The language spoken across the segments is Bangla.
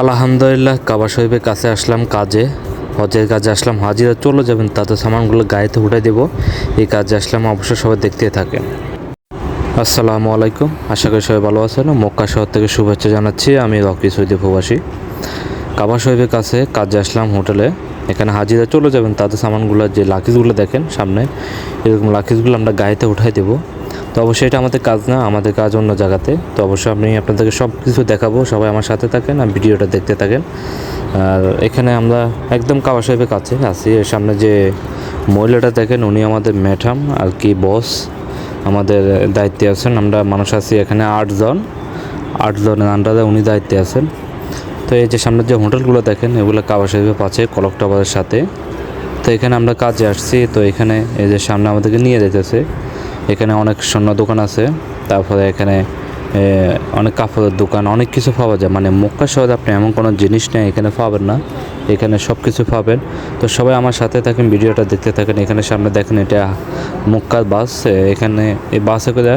আলহামদুলিল্লাহ কাবা শরীফের কাছে আসলাম কাজে, হজের কাজে আসলাম। হাজিরা চলে যাবেন, তাদের সামানগুলো গাড়িতে উঠে দেব। এই কাজে আসলাম, অবশ্যই সবাই দেখতে থাকেন। আসসালামু আলাইকুম, আশা করি সবাই ভালো আছেন। মক্কা শহর থেকে শুভেচ্ছা জানাচ্ছি, আমি রকি সৌদি প্রবাসী। কাবা শরীফের কাছে কাজে আসলাম হোটেলে। এখানে হাজিরা চলে যাবেন, তাদের সামানগুলো যে লাকিজগুলো দেখেন সামনে, এরকম লাকিজগুলো আমরা গাড়িতে উঠাই দেবো। তো অবশ্যই এটা আমাদের কাজ না, আমাদের কাজ অন্য জায়গাতে। তো অবশ্যই আমি আপনাদেরকে সব কিছু দেখাবো, সবাই আমার সাথে থাকেন আর ভিডিওটা দেখতে থাকেন। আর এখানে আমরা একদম কাবা শরীফের কাছে আছি। এর সামনে যে মহিলাটা দেখেন, উনি আমাদের ম্যাডাম আর কি, বস আমাদের দায়িত্বে আছেন। আমরা মানুষ আছি এখানে 8জনের আন্ডারে উনি দায়িত্বে আছেন। তো এই যে সামনে যে হোটেলগুলো দেখেন, এগুলো কাবা শরীফের পাশে কলক টাওয়ারের সাথে। তো এখানে আমরা কাজে আসছি। তো এখানে এই যে সামনে আমাদেরকে নিয়ে যেতেছে। এখানে অনেক স্বর্ণ দোকান আছে, তারপরে এখানে অনেক কাপড়ের দোকান, অনেক কিছু পাওয়া যায়। মানে মক্কা শহরে আপনি এমন কোনো জিনিস নেই এখানে পাবেন না, এখানে সব কিছু পাবেন। তো সবাই আমার সাথে থাকেন, ভিডিওটা দেখতে থাকেন। এখানে সামনে দেখেন, এটা মক্কার বাস। এখানে এই বাসে করে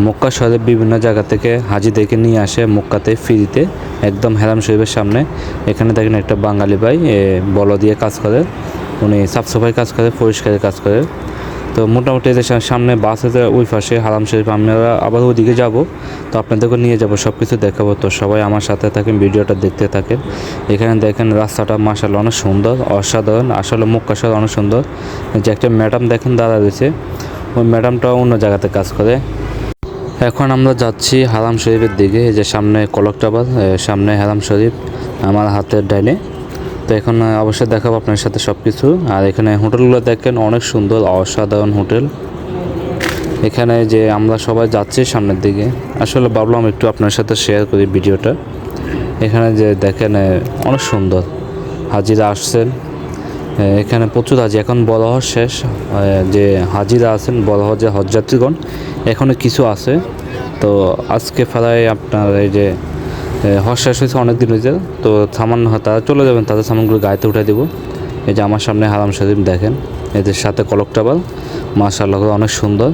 মক্কা শহরের বিভিন্ন জায়গা থেকে হাজিদেরকে নিয়ে আসে মক্কাতে ফ্রিতে, একদম হেরাম শরীফের সামনে। এখানে দেখেন একটা বাঙালি ভাই বল দিয়ে কাজ করে, উনি সাফসাফাই কাজ করে, পরিষ্কারের কাজ করে। তো মোটামুটি এদের সামনে বাস আছে ওই পাশে হারাম শরীফ, আমরা আবার ওইদিকে যাব। তো আপনাদেরকে নিয়ে যাব, সব কিছু দেখাবো। তো সবাই আমার সাথে থাকেন, ভিডিওটা দেখতে থাকেন। এখানে দেখেন রাস্তাটা মাশাআল্লাহ অনেক সুন্দর, অসাধারণ। আসলে মক্কা শহর অনেক সুন্দর। যে একটা ম্যাডাম দেখেন দাঁড়া রয়েছে, ওই ম্যাডামটাও অন্য জায়গাতে কাজ করে। এখন আমরা যাচ্ছি হারাম শরীফের দিকে। এই যে সামনে কলক টাওয়ার, সামনে হারাম শরীফ আমার হাতের ডাইনে। তো এখন অবশ্যই দেখাবো আপনার সাথে সব কিছু। আর এখানে হোটেলগুলো দেখেন অনেক সুন্দর, অসাধারণ হোটেল। এখানে যে আমরা সবাই যাচ্ছি সামনের দিকে, আসলে ভাবলাম একটু আপনার সাথে শেয়ার করি ভিডিওটা। এখানে যে দেখেন অনেক সুন্দর, হাজিরা আসছেন। এখানে প্রচুর হাজি, এখন বড় হজ শেষ। যে হাজিরা আছেন বড় হজে হজযাত্রীগণ এখনও কিছু আছে। তো আজকে প্রায় আপনার এই যে হজ শেষ হয়েছে, অনেক দিন হয়েছে। তো সামান তারা চলে যাবেন, তাদের সামানগুলো গাড়িতে উঠে দেবো। এই যে আমার সামনে হারাম শরীফ দেখেন, এদের সাথে কলক টাওয়ার, মাশাআল্লাহ অনেক সুন্দর।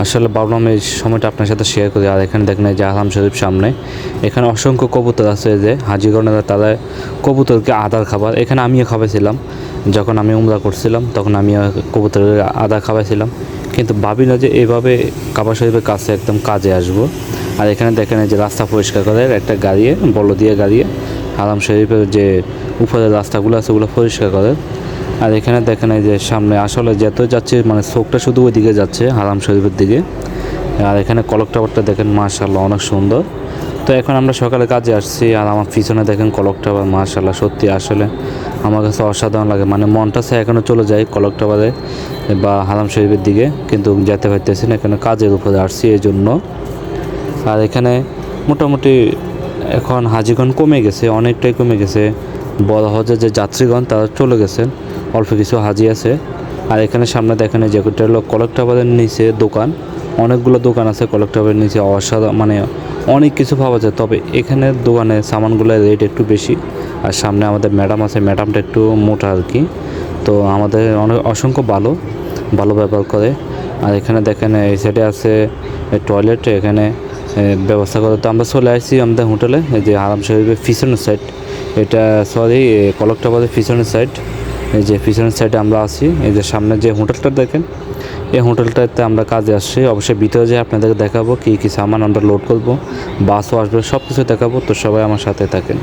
আসলে ভাবলাম এই সময়টা আপনার সাথে শেয়ার করি। আর এখানে দেখেন এই যে হারাম শরীফ সামনে, এখানে অসংখ্য কবুতর আছে। যে হাজিগণেরা তারা কবুতরকে আদার খাবার, এখানে আমিও খাওয়াইছিলাম। যখন আমি উমরা করছিলাম তখন আমি কবুতরের আদা খাওয়াইছিলাম। কিন্তু ভাবি না যে এইভাবে কাবা শরীফের কাছে একদম কাজে আসবো। আর এখানে দেখেন এই যে রাস্তা পরিষ্কার করে একটা গাড়ি, বল দিয়ে গাড়ি হারাম শরীফের যে উপরের রাস্তাগুলো আছে ওগুলো পরিষ্কার করে। আর এখানে দেখেন এই যে সামনে আসলে যেত যাচ্ছে, মানে চোখটা শুধু ওই দিকে যাচ্ছে হারাম শরীফের দিকে। আর এখানে কলক টাওয়ারটা দেখেন মাশাআল্লাহ অনেক সুন্দর। তো এখন আমরা সকালে কাজে আসছি, আর আমার পিছনে দেখেন কলক টাওয়ার, মাশাআল্লাহ সত্যি আসলে আমার কাছে অসাধারণ লাগে। মানে মনটা সে এখনও চলে যায় কলক টাওয়ারে বা হারাম শরীফের দিকে, কিন্তু যেতে পারতেছি না, এখানে কাজের উপরে আসছি এই জন্য। আর এখানে মোটামুটি এখন হাজিগণ কমে গেছে, অনেকটাই কমে গেছে। বড় হজের যে যাত্রীগণ তারা চলে গেছেন, অল্প কিছু হাজি আছে। আর এখানে সামনে দেখেন যে একটা হলো কলক টাওয়ারের নিচে দোকান, অনেকগুলো দোকান আছে কলক টাওয়ারের নিচে। অসাধারণ, মানে অনেক কিছু পাওয়া যায়। তবে এখানে দোকানে সামানগুলোর রেট একটু বেশি। আর সামনে আমাদের ম্যাডাম আছে, ম্যাডামটা একটু মোটা আর কি। তো আমাদের অনেক অসংখ্য ভালো ভালো ব্যবহার করে। আর এখানে দেখেন এই সাইডে আছে টয়লেট, এখানে ব্যবস্থা করে। তো আমরা চলে আসছি আমাদের হোটেলে, এই যে হারাম শরীফের পিছনের সাইড, এটা সরি কলক টাওয়ারের পিছনের সাইড। এই যে পিছনের সাইডে আমরা আছি। এই যে সামনে যে হোটেলটা দেখেন, এই হোটেলটাতে আমরা কাজে আসছি। অবশ্যই ভিতরে যেয়ে আপনাদেরকে দেখাবো কী কী সামান আমরা লোড করবো, বাসও আসবে, সব কিছু দেখাবো। তো সবাই আমার সাথে থাকেন।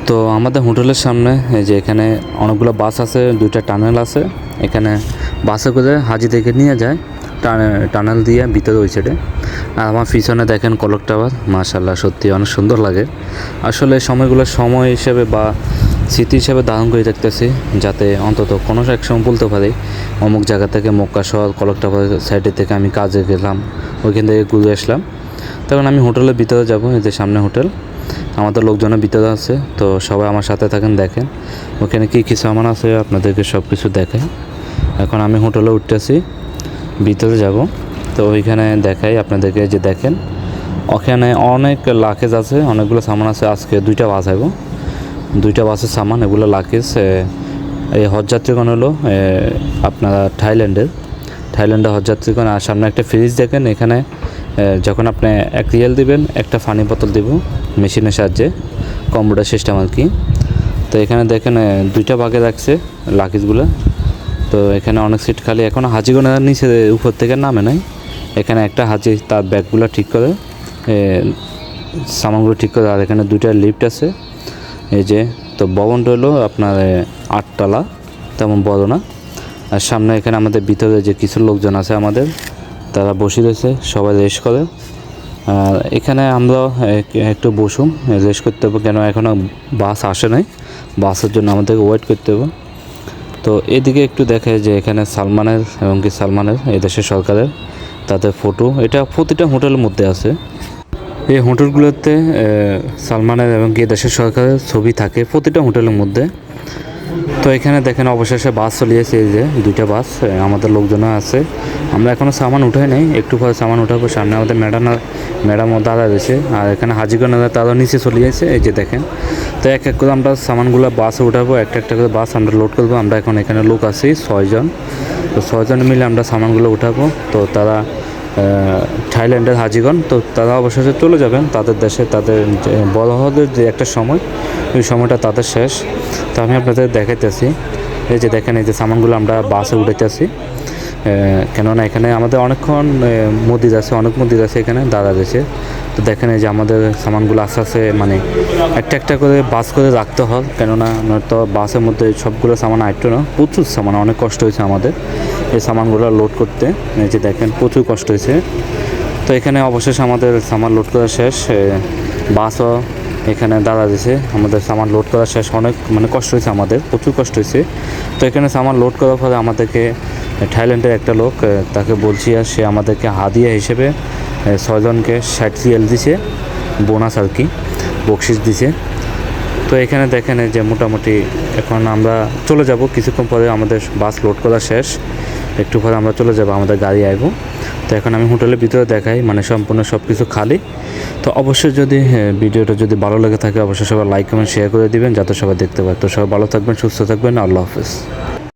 তো আমাদের হোটেলের সামনে এই যে এখানে অনেকগুলো বাস আছে, দুইটা টানেল আছে। এখানে বাসে করে হাজিদেরকে নিয়ে যায় টানেল দিয়ে ভিতরে ওই সাইডে। আর আমার পিছনে দেখেন কলক টাওয়ার, মাশাআল্লাহ সত্যি অনেক সুন্দর লাগে। আসলে সময়গুলো সময় হিসেবে বা স্মৃতি হিসেবে ধারণ করে দেখতেছি, যাতে অন্তত কোনো এক সময় বলতে পারি অমুক জায়গা থেকে মক্কা শহর কলক টাওয়ার সাইডে থেকে আমি কাজে গেলাম, ওইখান থেকে ঘুরে আসলাম। তখন আমি হোটেলের ভিতরে যাব, এই যে সামনে হোটেল, আমাদের লোকজনের ভিতরে আছে। তো সবাই আমার সাথে থাকেন, দেখেন ওখানে কী কী সামান আছে আপনাদেরকে সব কিছু দেখাই। এখন আমি হোটেলে উঠতেছি, ভিতরে যাব। তো ওইখানে দেখাই আপনাদেরকে, যে দেখেন ওখানে অনেক লাকেজ আছে, অনেকগুলো সামান আছে। আজকে দুইটা বাস আইব, দুইটা বাসের সামান, এগুলো লাকেজ। এই হজযাত্রীগণ হলো আপনারা থাইল্যান্ডের হজযাত্রীগণ। আর সামনে একটা ফ্রিজ দেখেন, এখানে যখন আপনি 1 রিয়াল দিবেন একটা পানি বোতল দিব মেশিনের সাহায্যে, কম্পিউটার সিস্টেম আর কি। তো এখানে দেখেন 2টা ভাগে রাখছে লাগেজগুলো। তো এখানে অনেক সিট খালি, এখন হাজিগোনার নিচে উপর থেকে নামে নাই। এখানে একটা হাজি তার ব্যাগগুলো ঠিক করে, সামানগুলো ঠিক করে। আর এখানে 2টা লিফট আছে এই যে। তো ভবনটা হলো আপনার 8 তলা, তেমন বড় না। আর সামনে এখানে আমাদের ভিতরে যে কিছু লোকজন আছে আমাদের, তারা বসে রয়েছে, সবাই রেস্ট করে। আর এখানে আমরা একটু বসুম, রেস্ট করতে হবে, কেন এখনও বাস আসে নাই, বাসের জন্য আমাদেরকে ওয়েট করতে হবে। তো এদিকে একটু দেখে যে এখানে সালমানের এবং কি সালমানের এই দেশের সরকারের তাদের ফটো, এটা প্রতিটা হোটেলের মধ্যে আছে। এই হোটেলগুলোতে সালমানের এবং কি দেশের সরকারের ছবি থাকে প্রতিটা হোটেলের মধ্যে। তো এখানে দেখেন অবশেষে বাস চলিয়েছে, এই যে 2টা বাস, আমাদের লোকজনও আছে। আমরা এখনও সামান উঠাই নাই, একটু পরে সামান উঠাবো। সামনে আমাদের ম্যাডাম দাদা রয়েছে। আর এখানে হাজিগণ তারা নিচে চলে গেছে, এই যে দেখেন। তো এক এক করে আমরা সামানগুলো বাসে উঠাবো, একটা করে বাস আমরা লোড করবো। আমরা এখন এখানে লোক আছি 6 জন। তো 6 জন মিলে আমরা সামানগুলো উঠাবো। তো তারা থাইল্যান্ডের হাজিগণ, তো তারা অবশেষে চলে যাবেন তাদের দেশে। তাদের বড় হওয়ার যে একটা সময়, ওই সময়টা তাদের শেষ। তো আমি আপনাদের দেখাইতেছি, এই যে দেখেন এই যে সামানগুলো আমরা বাসে উঠাইতেছি। কেননা এখানে আমাদের অনেকক্ষণ অনেক মন্দির আছে এখানে দাদা দেশে। তো দেখেন এই যে আমাদের সামানগুলো আস্তে আস্তে মানে একটা করে বাস করে রাখতে হয়, কেননা নয়তো বাসের মধ্যে সবগুলো সামান আইতো না। প্রচুর সামান, অনেক কষ্ট হয়েছে আমাদের এই সামানগুলো লোড করতে। এই যে দেখেন প্রচুর কষ্ট হয়েছে। তো এখানে অবশেষে আমাদের সামান লোড করা শেষ, বাসও এখানে দাদা দিয়েছে, আমাদের সামান লোড করা শেষ। অনেক মানে কষ্ট হয়েছে আমাদের, প্রচুর কষ্ট হয়েছে। তো এখানে সামান লোড করার পরে আমাদেরকে থাইল্যান্ডের একটা লোক, তাকে বলছি, আর সে আমাদেরকে হাদিয়া হিসেবে 6 জনকে 60 রিয়াল দিছে, বোনাস আর কি, বকশিস দিছে। তো এখানে দেখেন যে মোটামুটি এখন আমরা চলে যাব, কিছুক্ষণ পরে আমাদের বাস লোড করা শেষ, একটু পরে আমরা চলে যাব, আমাদের গাড়ি আইব। তো এখন আমি হোটেলের ভিতরে দেখাই, মানে সম্পূর্ণ সব কিছু খালি। তো অবশ্যই যদি ভিডিওটা যদি ভালো লেগে থাকে, অবশ্যই সবাই লাইক কমেন্ট শেয়ার করে দিবেন, যাতে সবাই দেখতে পায়। তো সবাই ভালো থাকবেন, সুস্থ থাকবেন, আল্লাহ হাফেজ।